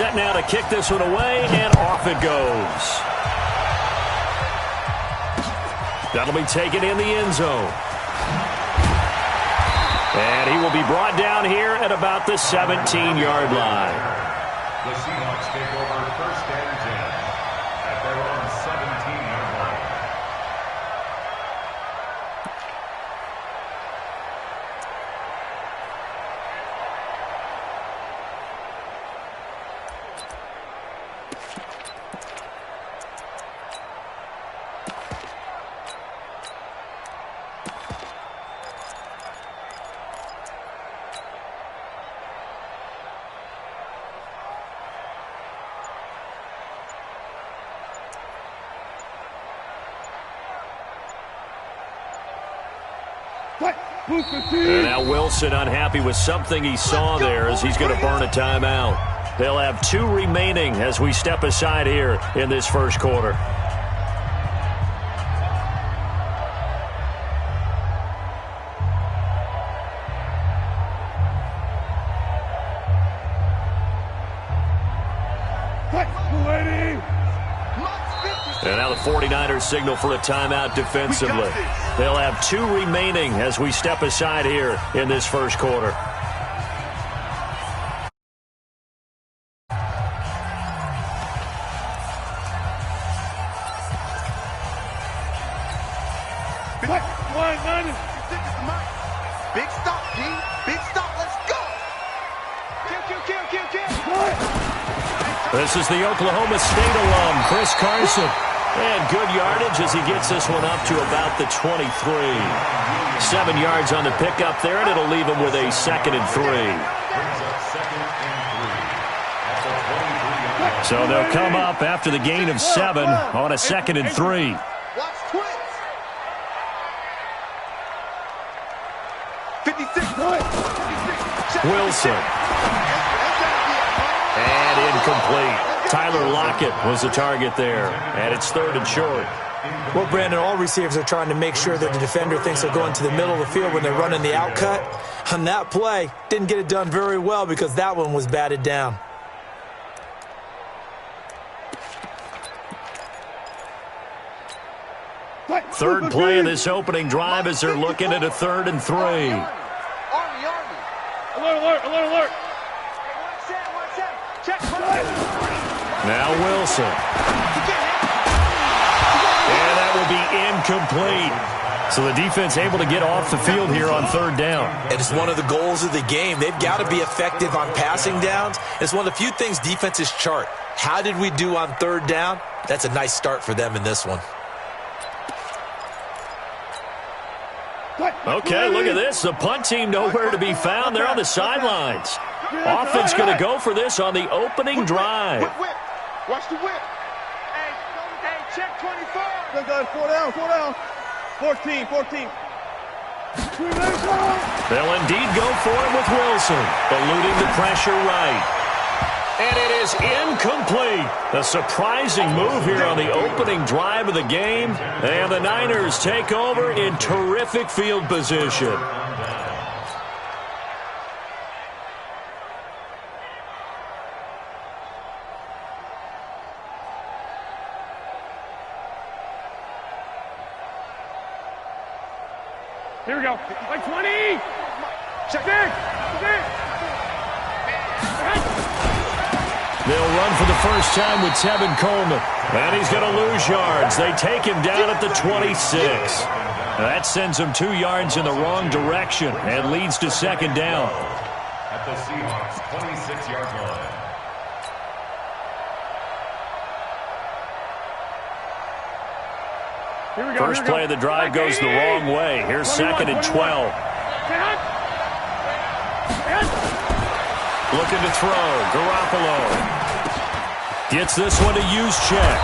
set now to kick this one away, and off it goes. That'll be taken in the end zone. And he will be brought down here at about the 17-yard line. The Seahawks take over first and 10 at their own 17-yard line. And now Wilson unhappy with something he saw there as he's going to burn a timeout. They'll have 2 remaining as we step aside here in this first quarter. And now the 49ers signal for a timeout defensively. They'll have 2 remaining as we step aside here in this first quarter. Big stop, D. Big stop. Let's go. Kill. This is the Oklahoma State alum, Chris Carson. And good yardage as he gets this one up to about the 23. 7 yards on the pickup there, and it'll leave him with a 2nd and 3. So they'll come up after the gain of 7 on a 2nd and 3. Watch twins. 56. Wilson. And incomplete. Tyler Lockett was the target there, and it's 3rd and short. Well, Brandon, all receivers are trying to make sure that the defender thinks they're going to the middle of the field when they're running the out cut. On that play, didn't get it done very well because that one was batted down. Third play of this opening drive as they're looking at a 3rd and 3. Army. Alert. Check. Now Wilson. And that will be incomplete. So the defense able to get off the field here on 3rd down. And it's one of the goals of the game. They've got to be effective on passing downs. It's one of the few things defenses chart. How did we do on 3rd down? That's a nice start for them in this one. Okay, look at this. The punt team nowhere to be found. They're on the sidelines. Offense going to go for this on the opening drive. Whip. Watch the whip. Hey, check 24. Good, 4 down. 14. They'll indeed go for it with Wilson, eluding the pressure right. And it is incomplete. A surprising move here on the opening drive of the game. And the Niners take over in terrific field position. Here we go. Like 20. Check it. They'll run for the first time with Tevin Coleman. And he's going to lose yards. They take him down at the 26. That sends him 2 yards in the wrong direction and leads to 2nd down. At the Seahawks' 26-yard line. First play of the drive goes the wrong way. Here's 2nd and 12. Looking to throw. Garoppolo gets this one to Juszczyk.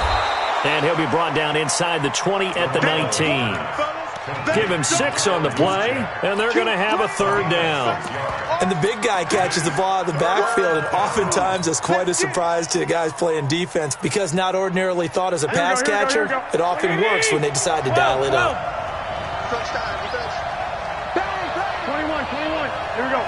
And he'll be brought down inside the 20 at the 19. Give him 6 on the play, and they're going to have a 3rd down. And the big guy catches the ball out of the backfield, and oftentimes it's quite a surprise to guys playing defense because not ordinarily thought as a pass catcher, it often works when they decide to dial it up. 21. Here we go.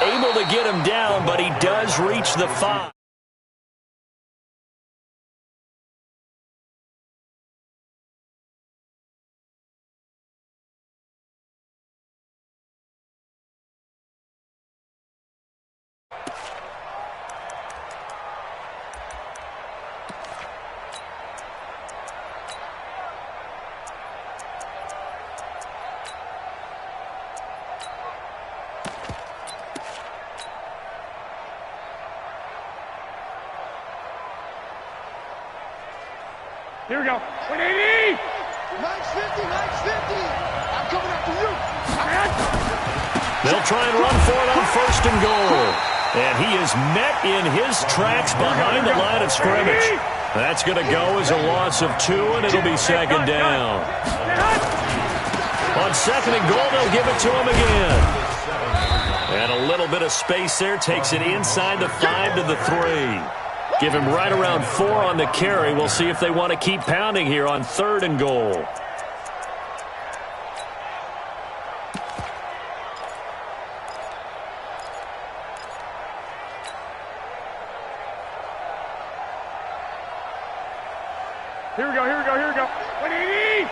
able to get him down, but he does reach the 5. Here we go. 180! 950, 950. I'm coming after you. They'll try and run for it on 1st and goal. And he is met in his tracks behind the line of scrimmage. That's going to go as a loss of 2, and it'll be 2nd down. On 2nd and goal, they'll give it to him again. And a little bit of space there takes it inside the 5 to the 3. Give him right around 4 on the carry. We'll see if they want to keep pounding here on 3rd and goal. Here we go, here we go, here we go. 180!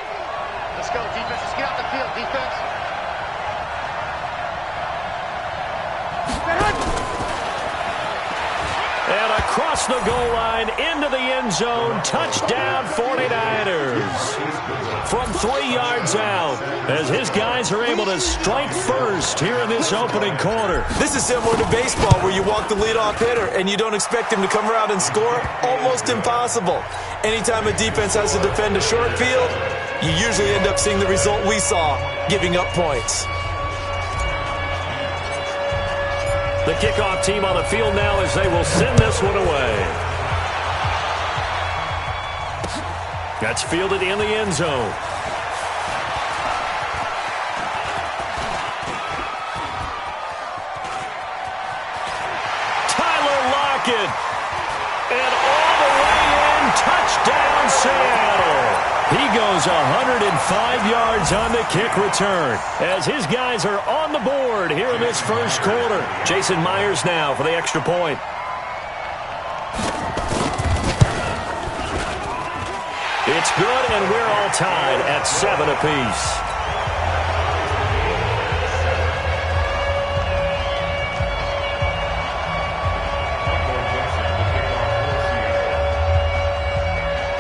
Let's go, defense. Let's get out the field, defense. And across the goal line, into the end zone, touchdown 49ers. From 3 yards out, as his guys are able to strike first here in this opening quarter. This is similar to baseball where you walk the leadoff hitter and you don't expect him to come around and score. Almost impossible. Anytime a defense has to defend a short field, you usually end up seeing the result we saw, giving up points. The kickoff team on the field now as they will send this one away. That's fielded in the end zone. Tyler Lockett. And all the way in, touchdown Seattle. He goes 105 yards on the kick return as his guys are on the board here in this first quarter. Jason Myers now for the extra point. It's good, and we're all tied at 7 apiece.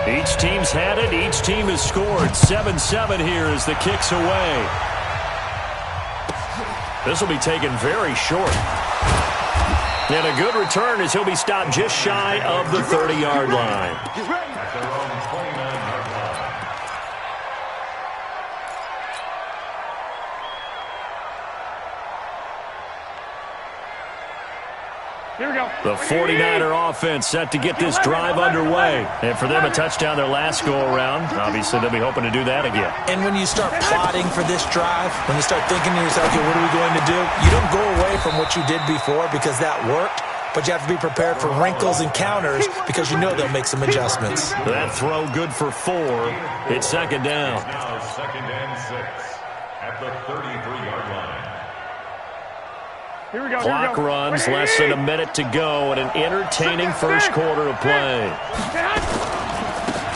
Each team's had it. Each team has scored. 7-7 here as the kick's away. This will be taken very short. And a good return as he'll be stopped just shy of the 30-yard line. At their own 29-yard line. Here we go. The 49er offense set to get this drive underway. And for them, a touchdown their last go-around. Obviously, they'll be hoping to do that again. And when you start plotting for this drive, when you start thinking to yourself, okay, what are we going to do? You don't go away from what you did before because that worked, but you have to be prepared for wrinkles and counters because you know they'll make some adjustments. That throw good for 4. It's 2nd down. Now 2nd and 6 at the 33-yard line. Here we go. Clock runs, less than a minute to go, and an entertaining first quarter of play.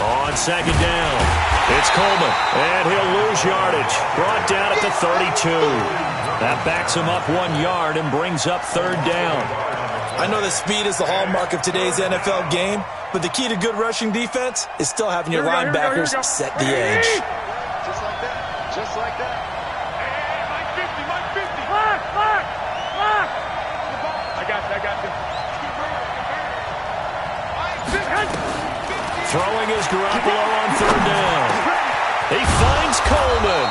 On 2nd down, it's Coleman, and he'll lose yardage. Brought down at the 32. That backs him up 1 yard and brings up 3rd down. I know that speed is the hallmark of today's NFL game, but the key to good rushing defense is still having your linebackers set the edge. Just like that. Just like that. Hey, 50. Lock. I got you. Throwing is Garoppolo on 3rd down. He finds Coleman.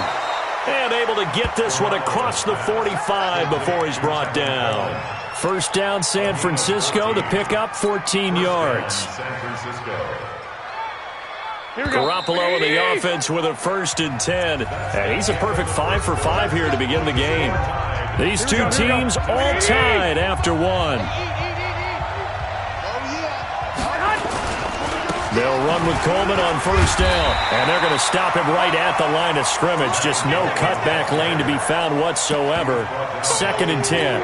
And able to get this one across the 45 before he's brought down. 1st down, San Francisco. The pickup, 14 yards. San Francisco. Garoppolo in the offense with a 1st and 10. And he's a perfect 5 for 5 here to begin the game. These two teams all tied after 1. They'll run with Coleman on 1st down. And they're going to stop him right at the line of scrimmage. Just no cutback lane to be found whatsoever. 2nd and 10.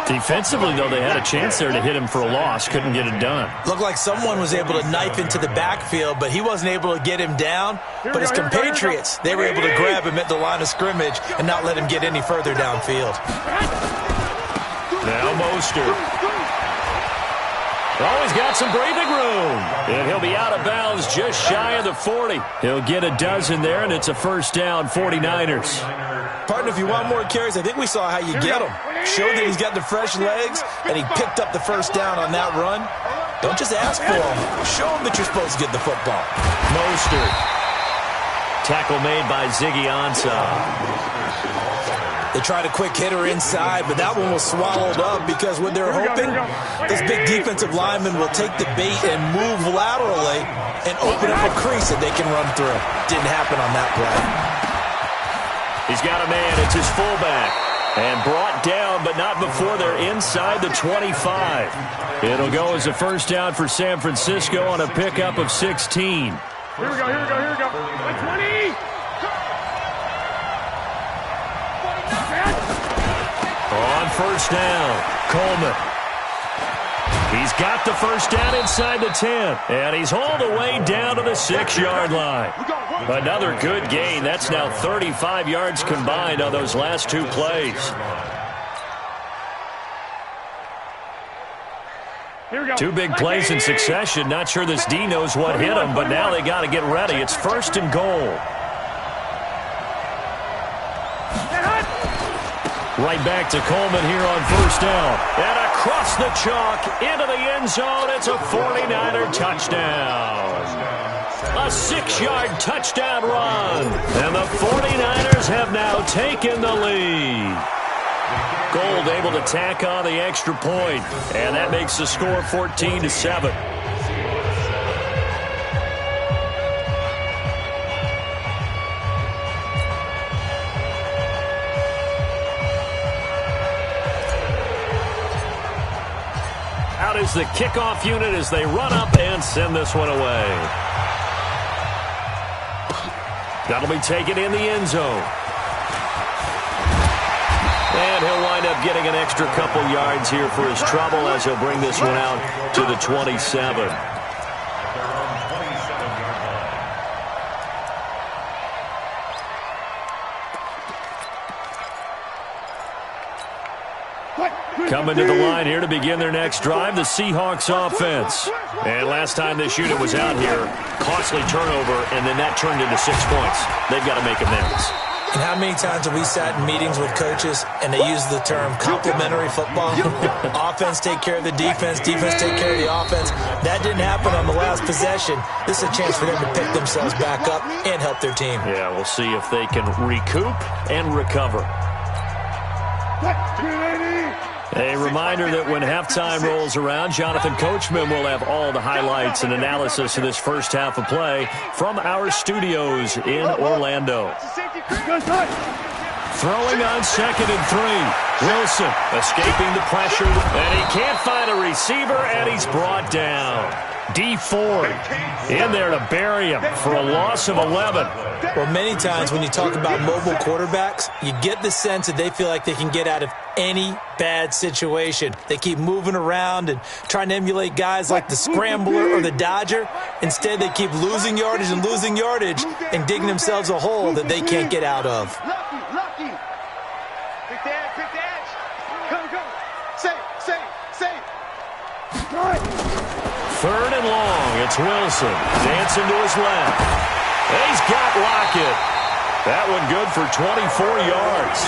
Defensively, though, they had a chance there to hit him for a loss. Couldn't get it done. Looked like someone was able to knife into the backfield, but he wasn't able to get him down. But his compatriots, they were able to grab him at the line of scrimmage and not let him get any further downfield. Now Mostert. Oh, he's got some breathing room. And he'll be out of bounds just shy of the 40. He'll get a dozen there, and it's a first down, 49ers. Partner, if you want more carries, I think we saw how you get them. Showed that he's got the fresh legs, and he picked up the first down on that run. Don't just ask for him. Show him that you're supposed to get the football. Mostert. Tackle made by Ziggy Ansah. They tried a quick hitter inside, but that one was swallowed up because what they're hoping, this big defensive lineman will take the bait and move laterally and open up a crease that they can run through. Didn't happen on that play. He's got a man. It's his fullback. And brought down, but not before they're inside the 25. It'll go as a first down for San Francisco on a pickup of 16. Here we go. 20. On first down, Coleman. He's got the first down inside the 10, and he's hauled away down to the 6-yard line. Another good gain. That's now 35 yards combined on those last two plays. Two big plays in succession. Not sure this D knows what hit him, but now they got to get ready. It's first and goal. Right back to Coleman here on first down. And across the chalk into the end zone. It's a 49er touchdown. A 6-yard touchdown run. And the 49ers have now taken the lead. Gold able to tack on the extra point. And that makes the score 14-7. Out is the kickoff unit as they run up and send this one away. That'll be taken in the end zone. And he'll wind up getting an extra couple yards here for his trouble as he'll bring this one out to the 27. Coming to the line here to begin their next drive, the Seahawks offense. And last time this unit was out here, costly turnover, and then that turned into 6 points. They've got to make amends. And how many times have we sat in meetings with coaches and they use the term complementary football? Offense take care of the defense, defense take care of the offense. That didn't happen on the last possession. This is a chance for them to pick themselves back up and help their team. Yeah, we'll see if they can recoup and recover. A reminder that when halftime rolls around, Jonathan Coachman will have all the highlights and analysis of this first half of play from our studios in Orlando. Throwing on 2nd and 3. Wilson escaping the pressure, and he can't find a receiver, and he's brought down. D Ford in there to bury him for a loss of 11. Well, many times when you talk about mobile quarterbacks, you get the sense that they feel like they can get out of any bad situation. They keep moving around and trying to emulate guys like the Scrambler or the Dodger. Instead, they keep losing yardage and digging themselves a hole that they can't get out of. Lucky. Pick the edge. Go. Save. Third and long. It's Wilson dancing to his left. He's got Lockett. That one good for 24 yards.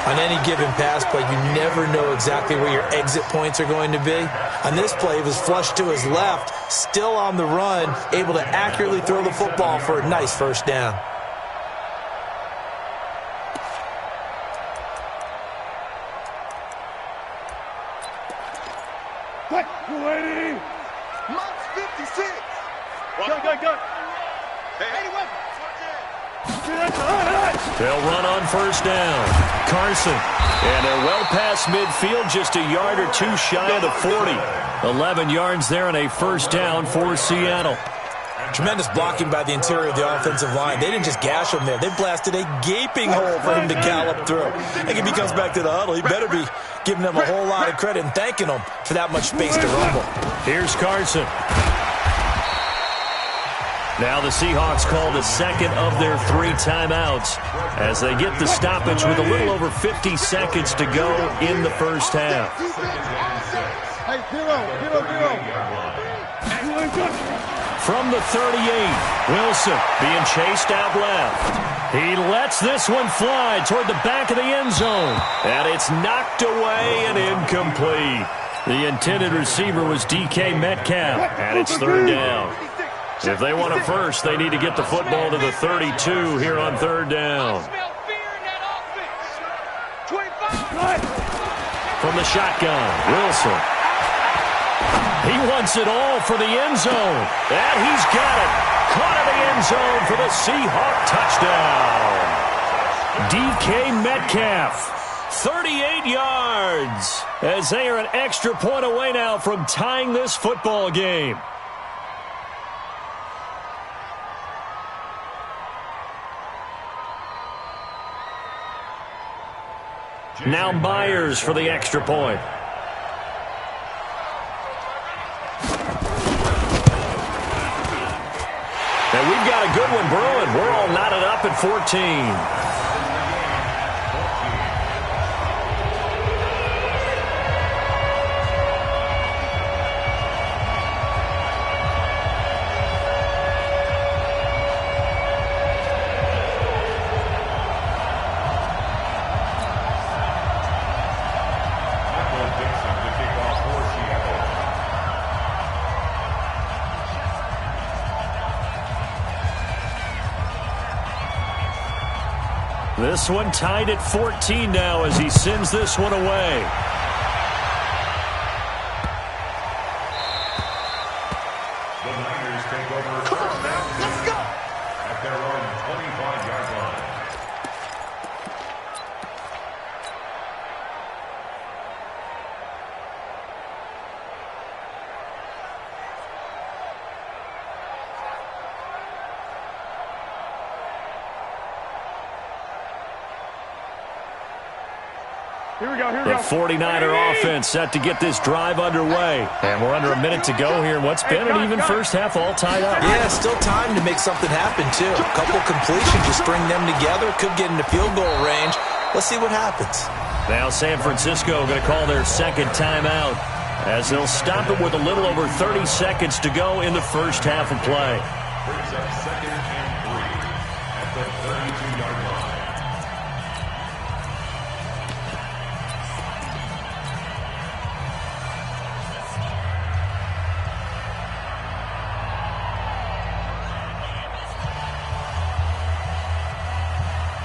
On any given pass play, you never know exactly where your exit points are going to be. On this play, it was flushed to his left, still on the run, able to accurately throw the football for a nice first down. Waiting. Max 56. Go. Hey, They'll run on first down. Carson. And they're well past midfield, just a yard or two shy of the 40. 11 yards there and a first down for Seattle. Tremendous blocking by the interior of the offensive line. They didn't just gash him there. They blasted a gaping hole for him to gallop through. I think if he comes back to the huddle, he better be giving them a whole lot of credit and thanking them for that much space to rumble. Here's Carson. Now the Seahawks call the second of their 3 timeouts as they get the stoppage with a little over 50 seconds to go in the first half. Hey, 0. From the 38, Wilson being chased out left. He lets this one fly toward the back of the end zone. And it's knocked away and incomplete. The intended receiver was DK Metcalf, and it's 3rd down. If they want a first, they need to get the football to the 32 here on 3rd down. From the shotgun, Wilson. He wants it all for the end zone. And he's got it. Caught in the end zone for the Seahawk touchdown. DK Metcalf, 38 yards, as they are an extra point away now from tying this football game. Now Myers for the extra point. And we've got a good one brewing. We're all knotted up at 14. This one tied at 14 now as he sends this one away. The Niners take over first down at their own 25-yard line. Here we go. The 49er offense set to get this drive underway. And we're under a minute to go here in what's been an even first half all tied up. Yeah, still time to make something happen, too. A couple completions to string them together. Could get into field goal range. Let's see what happens. Now San Francisco going to call their second timeout as they'll stop it with a little over 30 seconds to go in the first half of play. Brings up 2nd and 3 at the 32-yard line.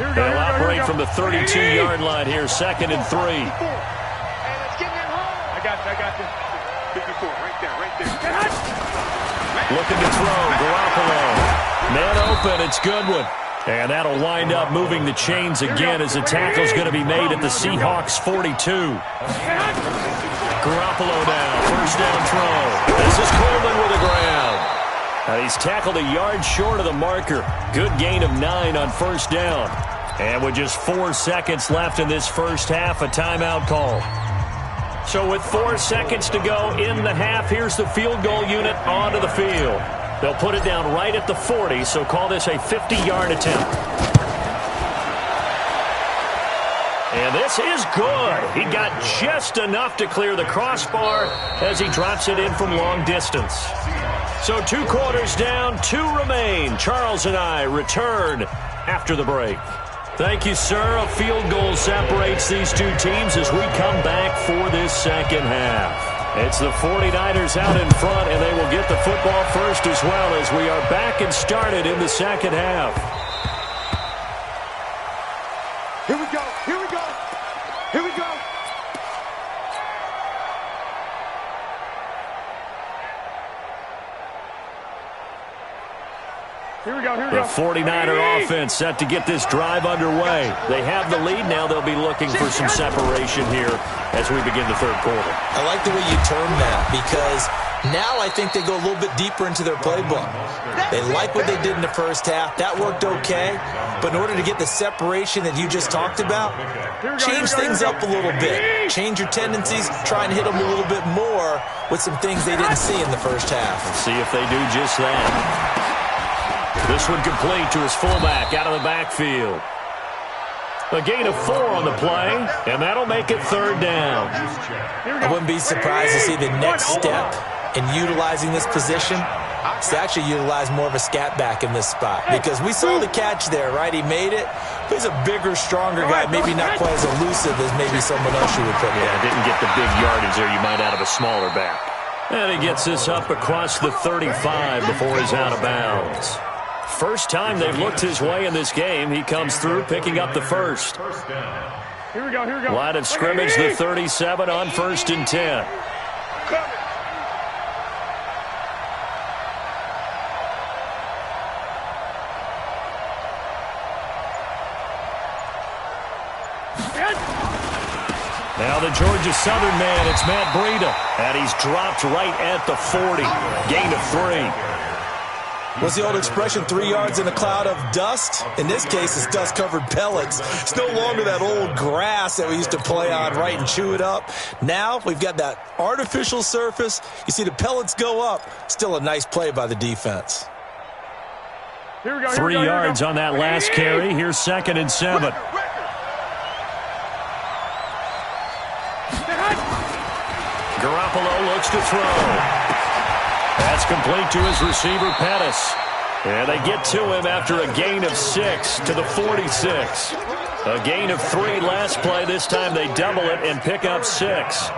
They'll operate from the 32-yard line here, 2nd and 3. Hey, let's get in home. I got you. 54, right there. Looking to throw, Garoppolo. Man open, it's Goodwin. And that'll wind up moving the chains again as the tackle's going to be made at the Seahawks 42. Garoppolo down, first down throw. This is Coleman with the ground. He's tackled a yard short of the marker. Good gain of 9 on first down. And with just 4 seconds left in this first half, a timeout call. So with 4 seconds to go in the half, here's the field goal unit onto the field. They'll put it down right at the 40, so call this a 50-yard attempt. And this is good. He got just enough to clear the crossbar as he drops it in from long distance. So 2 quarters down, 2 remain. Charles and I return after the break. Thank you, sir. A field goal separates these 2 teams as we come back for this second half. It's the 49ers out in front, and they will get the football first as well as we are back and started in the second half. Here we go. The 49er offense set to get this drive underway. They have the lead. Now they'll be looking for some separation here as we begin the third quarter. I like the way you term that because Now I think they go a little bit deeper into their playbook. They like what they did in the first half. That worked okay. But in order to get the separation that you just talked about, change things up a little bit. Change your tendencies. Try and hit them a little bit more with some things they didn't see in the first half. Let's see if they do just that. This one complete to his fullback out of the backfield. A gain of 4 on the play, and that'll make it third down. I wouldn't be surprised to see the next step in utilizing this position is to actually utilize more of a scat back in this spot, because we saw the catch there, right? He made it. He's a bigger, stronger guy, maybe not quite as elusive as maybe someone else you would put there. Yeah, didn't get the big yardage there you might out of a smaller back. And he gets this up across the 35 before he's out of bounds. First time they've looked his way in this game. He comes through picking up the first. Here we go, here we go. Line of scrimmage, the 37 on 1st and 10. Now the Georgia Southern man, it's Matt Breida. And he's dropped right at the 40. Gain of 3. What's the old expression, 3 yards in a cloud of dust? In this case, it's dust-covered pellets. It's no longer that old grass that we used to play on, right, and chew it up. Now we've got that artificial surface. You see the pellets go up. Still a nice play by the defense. Here we go, 3 yards on that last carry. Here's 2nd and 7. Garoppolo looks to throw. That's complete to his receiver, Pettis. And they get to him after a gain of 6 to the 46. A gain of 3 last play. This time they double it and pick up 6.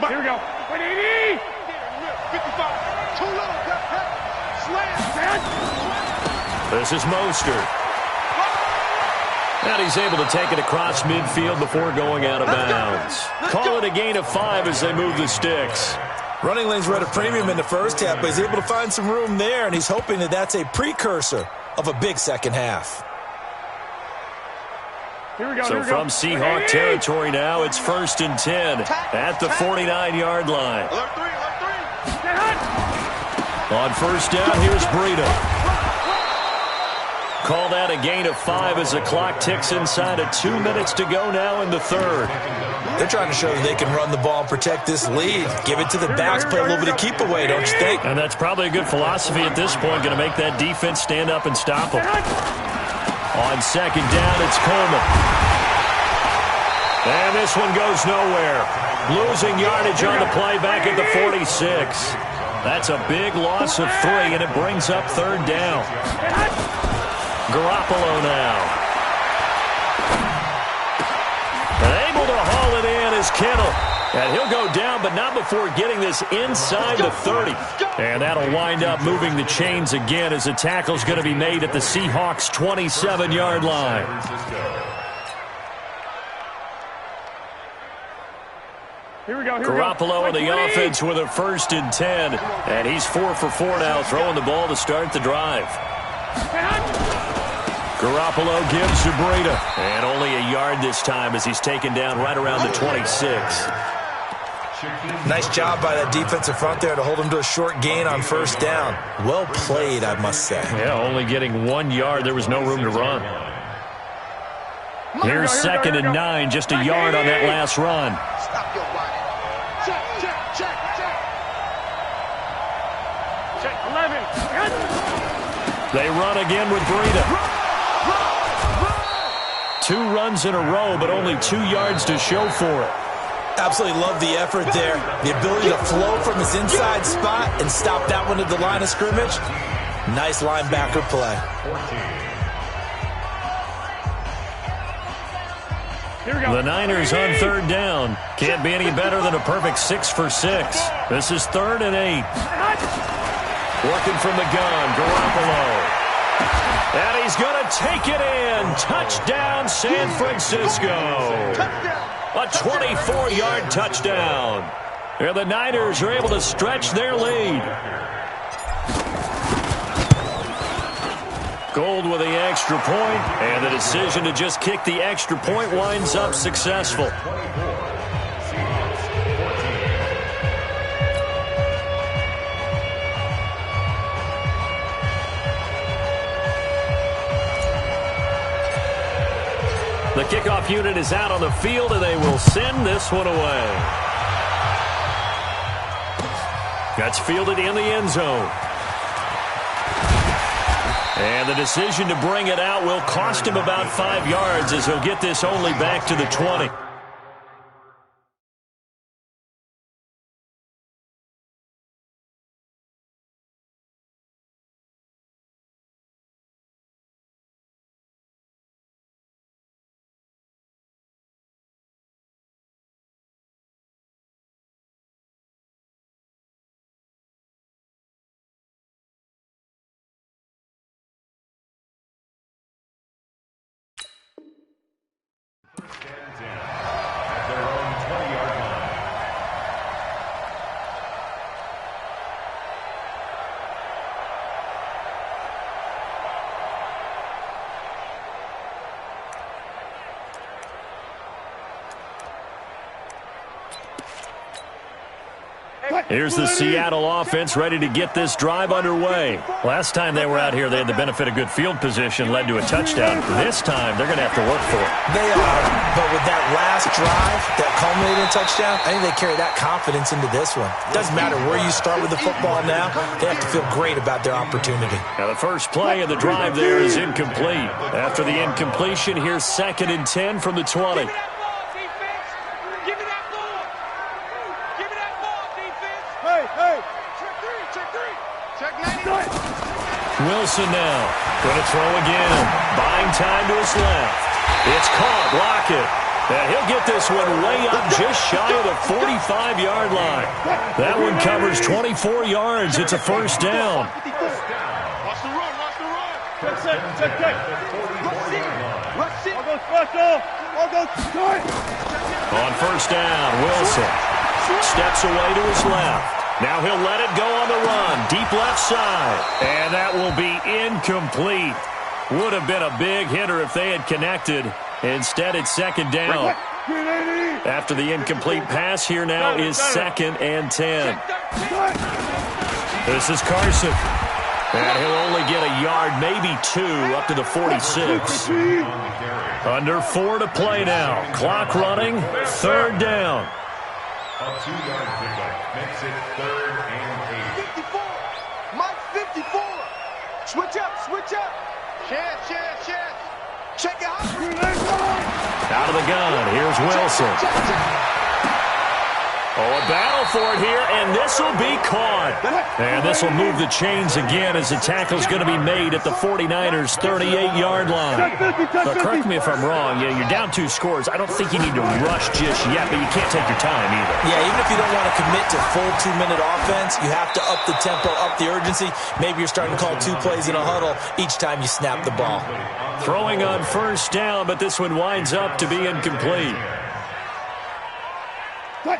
Here we go. 180. 55. Too low. Slam. This is Mostert. And he's able to take it across midfield before going out of bounds. Call it a gain of 5 as they move the sticks. Running lanes were at a premium in the first half, but he's able to find some room there, and he's hoping that that's a precursor of a big second half. Here we go, So from Seahawk territory now, it's 1st and 10 at the 49-yard line. On 1st down, here's Breida. Call that a gain of 5 as the clock ticks inside of 2 minutes to go now in the third. They're trying to show that they can run the ball and protect this lead. Give it to the backs, play a little bit of keep away, don't you think? And that's probably a good philosophy at this point, going to make that defense stand up and stop them. On 2nd down, it's Coleman. And this one goes nowhere. Losing yardage on the play back at the 46. That's a big loss of 3, and it brings up 3rd down. Garoppolo now. And able to haul it in is Kittle. And he'll go down, but not before getting this inside the 30. And that'll wind up moving the chains again as the tackle's going to be made at the Seahawks' 27-yard line. Here we go. Garoppolo in the offense with a 1st and 10. And he's 4 for 4 now, throwing the ball to start the drive. Garoppolo gives to Breida. And only a yard this time as he's taken down right around the 26. Nice job by that defensive front there to hold him to a short gain on 1st down. Well played, I must say. Yeah, only getting 1 yard. There was no room to run. Here's 2nd and 9, just a yard on that last run. Stop your body. Check. Check 11. They run again with Breida. 2 runs in a row, but only 2 yards to show for it. Absolutely love the effort there. The ability to flow from his inside spot and stop that one at the line of scrimmage. Nice linebacker play. The Niners on 3rd down. Can't be any better than a perfect 6 for 6. This is 3rd and 8. Working from the gun, Garoppolo. And he's going to take it in. Touchdown, San Francisco. A 24-yard touchdown. And the Niners are able to stretch their lead. Gold with the extra point, and the decision to just kick the extra point winds up successful. The kickoff unit is out on the field, and they will send this one away. That's fielded in the end zone. And the decision to bring it out will cost him about 5 yards as he'll get this only back to the 20. At their own 20-yard line. Here's the Seattle offense ready to get this drive underway. Last time they were out here, they had the benefit of good field position, led to a touchdown. This time, they're going to have to work for it. They are, but with that last drive, that culminating touchdown, I think they carry that confidence into this one. Doesn't matter where you start with the football now, they have to feel great about their opportunity. Now the first play of the drive there is incomplete. After the incompletion, here's 2nd and 10 from the 20. Wilson now. Going to throw again. Buying time to his left. It's caught. Lockett. And he'll get this one way up just shy of the 45-yard line. That one covers 24 yards. It's a first down. Watch the run. Watch the run. Check. Rush it. I'll go special. I'll go straight. On first down, Wilson steps away to his left. Now he'll let it go on the run. Deep left side. And that will be incomplete. Would have been a big hitter if they had connected. Instead, it's 2nd down. After the incomplete pass, here now is 2nd and 10. This is Carson. And he'll only get a yard, maybe 2, up to the 46. Under 4 to play now. Clock running. 3rd down. A 2-yard pickup makes it 3rd and 8. 54. Mike 54. Switch up. Chance. Check it out. Out of the gun. Here's Wilson. Oh, a battle for it here, and this will be caught. And this will move the chains again as the tackle's going to be made at the 49ers' 38-yard line. Now, correct me if I'm wrong. Yeah, you're down 2 scores. I don't think you need to rush just yet, but you can't take your time either. Yeah, even if you don't want to commit to full 2-minute offense, you have to up the tempo, up the urgency. Maybe you're starting to call 2 plays in a huddle each time you snap the ball. Throwing on first down, but this one winds up to be incomplete.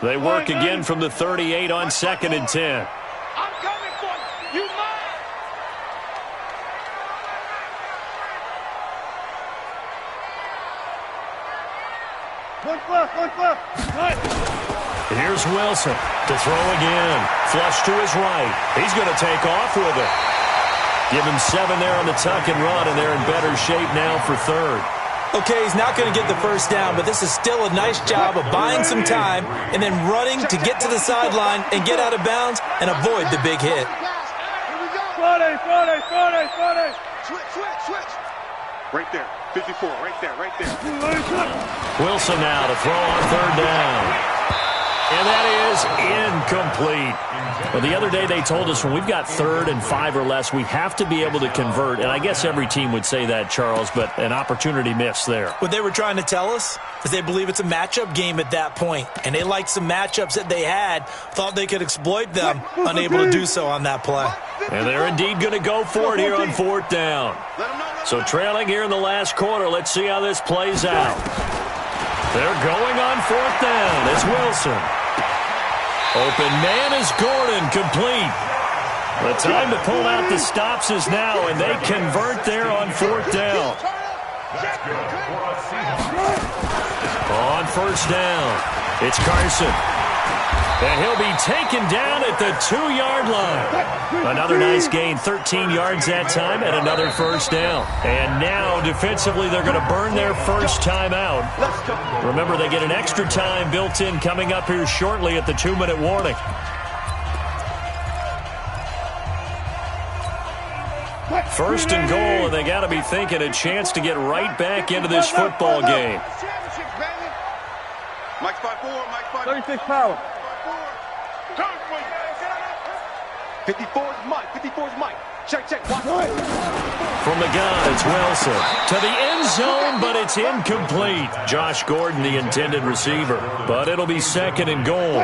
They work again from the 38 on 2nd and 10. I'm coming for you. You mine. Look left. Here's Wilson to throw again. Flush to his right. He's going to take off with it. Give him 7 there on the tuck and run, and they're in better shape now for 3rd. Okay, he's not going to get the first down, but this is still a nice job of buying some time and then running to get to the sideline and get out of bounds and avoid the big hit. Friday. Switch. Right there. 54. Right there. Wilson now to throw on 3rd down. And that is incomplete. Well, the other day they told us when we've got 3rd and 5 or less, we have to be able to convert. And I guess every team would say that, Charles, but an opportunity missed there. What they were trying to tell us is they believe it's a matchup game at that point. And they liked some matchups that they had, thought they could exploit them, unable to do so on that play. And they're indeed going to go for it here on 4th down. So trailing here in the last quarter, let's see how this plays out. They're going on 4th down. It's Wilson. Open man is Gordon, complete. The time to pull out the stops is now, and they convert there on 4th down. On 1st down, it's Carson. And he'll be taken down at the 2-yard line. Another nice gain, 13 yards that time, and another 1st down. And now, defensively, they're going to burn their first timeout. Remember, they get an extra time built in coming up here shortly at the 2-minute warning. First and goal, and they got to be thinking a chance to get right back into this football game. Mike's 5'4", Mike's 5'4". 36 power. 54 is Mike. 54 is Mike. Check. Watch. From the gun, it's Wilson. To the end zone, but it's incomplete. Josh Gordon, the intended receiver. But it'll be 2nd and goal.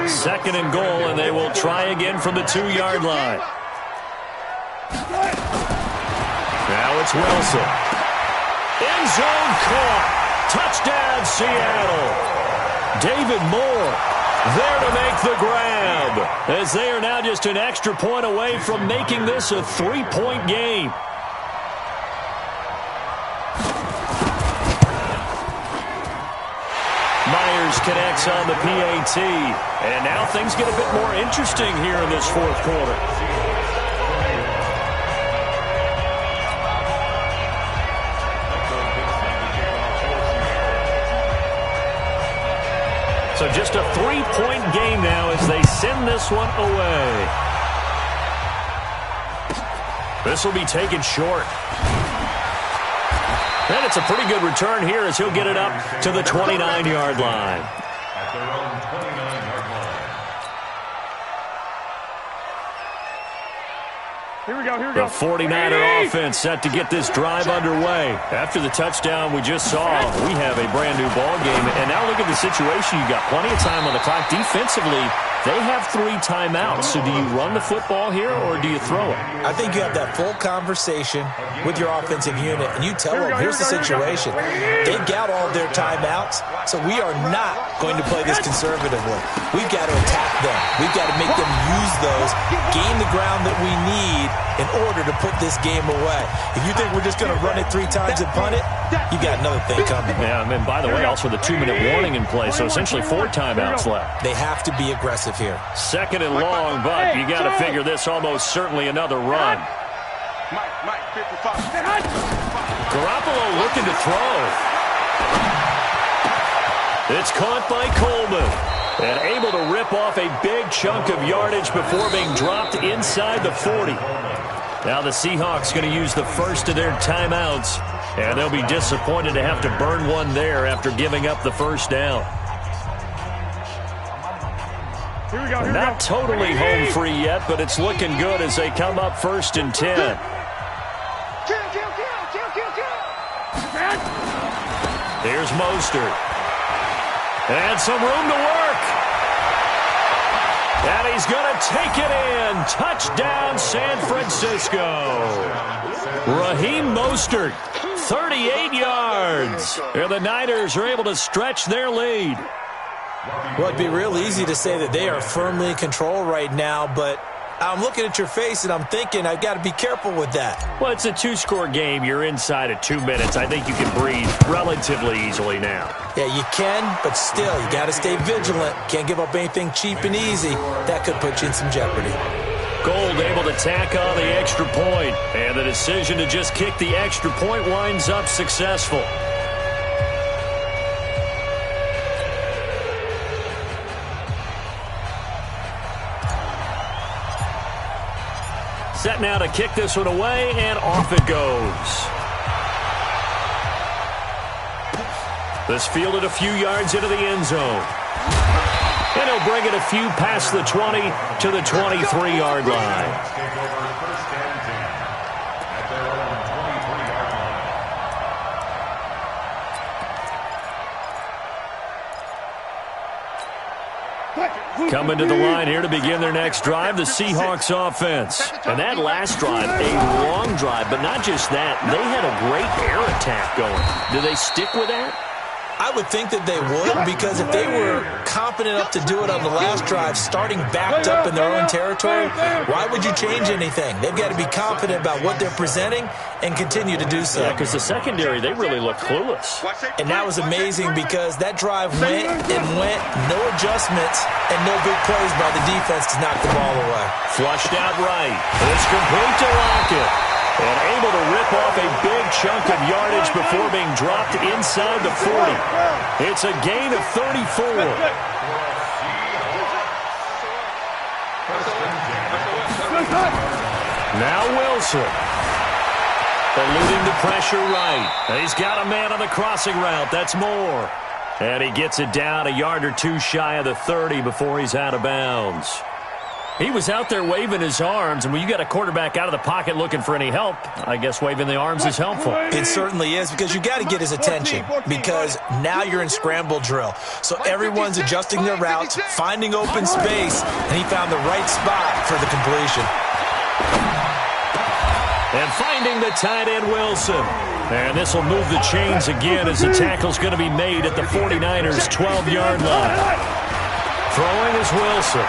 2nd and goal, and they will try again from the 2-yard line. Now it's Wilson. End zone caught. Touchdown, Seattle. David Moore there to make the grab, as they are now just an extra point away from making this a 3-point game. Myers connects on the PAT, and now things get a bit more interesting here in this 4th quarter. So just a 3-point game now as they send this one away. This will be taken short. And it's a pretty good return here as he'll get it up to the 29-yard line. At their own 29-yard line. Here we go. The 49er offense set to get this drive underway. After the touchdown we just saw, we have a brand-new ball game. And now look at the situation. You got plenty of time on the clock. Defensively, they have 3 timeouts. So do you run the football here or do you throw it? I think you have that full conversation with your offensive unit, and you tell them, here's the situation. They've got all their timeouts, so we are not going to play this conservatively. We've got to attack them. We've got to make them use those, gain the ground that we need in order to put this game away. If you think we're just going to run it 3 times and punt it, you got another thing coming. Yeah, and by the way, also the 2-minute warning in play, so essentially 4 timeouts left. They have to be aggressive here. 2nd and long, but you got to figure this almost certainly another run. Mike, 55. Garoppolo looking to throw. It's caught by Coleman. And able to rip off a big chunk of yardage before being dropped inside the 40. Now the Seahawks going to use the first of their timeouts. And they'll be disappointed to have to burn one there after giving up the 1st down. Here we go. Not totally home free yet, but it's looking good as they come up 1st and 10. Kill. Here's Mostert. And some room to work. And he's going to take it in. Touchdown, San Francisco. Raheem Mostert, 38 yards. And the Niners are able to stretch their lead. Well, it'd be real easy to say that they are firmly in control right now, but I'm looking at your face and I'm thinking I've got to be careful with that. Well, it's a 2-score game. You're inside of 2 minutes. I think you can breathe relatively easily now. Yeah, you can, but still, you got to stay vigilant. Can't give up anything cheap and easy. That could put you in some jeopardy. Gold able to tack on the extra point, and the decision to just kick the extra point winds up successful. Set now to kick this one away, and off it goes. This fielded a few yards into the end zone. And he'll bring it a few past the 20 to the 23-yard line. Coming to the line here to begin their next drive, the Seahawks offense. And that last drive, a long drive, but not just that. They had a great air attack going. Do they stick with that? I would think that they would, because if they were confident enough to do it on the last drive, starting backed up in their own territory, why would you change anything? They've got to be confident about what they're presenting and continue to do so. Yeah, because the secondary, they really look clueless. And that was amazing because that drive went and went, no adjustments, and no big plays by the defense to knock the ball away. Flushed out right. It's complete to Lockett. And able to rip off a big chunk of yardage before being dropped inside the 40. It's a gain of 34. Now Wilson. Eluding the pressure right. He's got a man on the crossing route. That's Moore. And he gets it down a yard or two shy of the 30 before he's out of bounds. He was out there waving his arms, and when you got a quarterback out of the pocket looking for any help, I guess waving the arms is helpful. It certainly is, because you got to get his attention, because now you're in scramble drill. So everyone's adjusting their routes, finding open space, and he found the right spot for the completion. And finding the tight end, Wilson. And this will move the chains again as the tackle's going to be made at the 49ers' 12-yard line. Throwing is Wilson.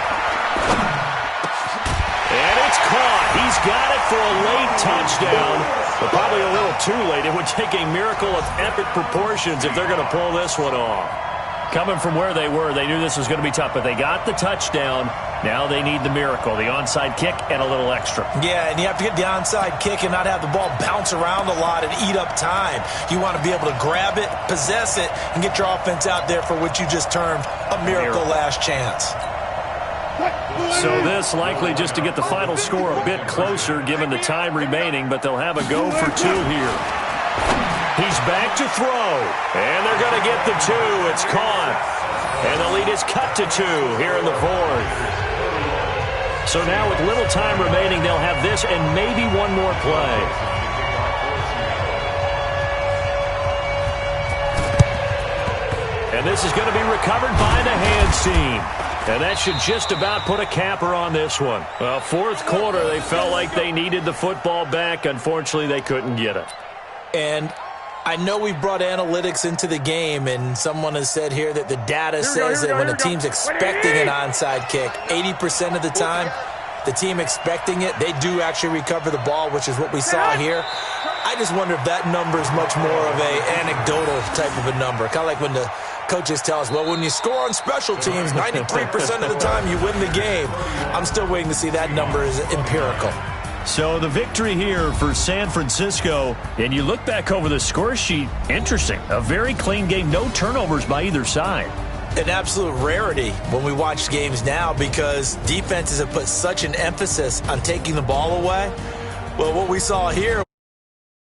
And it's caught. He's got it for a late touchdown, but probably a little too late. It would take a miracle of epic proportions if they're going to pull this one off. Coming from where they were, they knew this was going to be tough, but they got the touchdown. Now they need the miracle, the onside kick and a little extra. Yeah, and you have to get the onside kick and not have the ball bounce around a lot and eat up time. You want to be able to grab it, possess it, and get your offense out there for what you just termed a miracle last chance. So this likely just to get the final score a bit closer given the time remaining, but they'll have a go for two here. He's back to throw, and they're going to get the two. It's caught, and the lead is cut to two here in the fourth. So now with little time remaining, they'll have this and maybe one more play. And this is going to be recovered by the hands team. And that should just about put a capper on this one. Well, fourth quarter, they felt like they needed the football back. Unfortunately, they couldn't get it. And I know we brought analytics into the game, and someone has said here that the data says that when a team's expecting an onside kick, 80% of the time, the team expecting it, they do actually recover the ball, which is what we saw here. I just wonder if that number is much more of a anecdotal type of a number. Kind of like when the coaches tell us, well, when you score on special teams, 93% of the time you win the game. I'm still waiting to see that number is empirical. So the victory here for San Francisco, and you look back over the score sheet, interesting. A very clean game, no turnovers by either side. An absolute rarity when we watch games now because defenses have put such an emphasis on taking the ball away. Well, what we saw here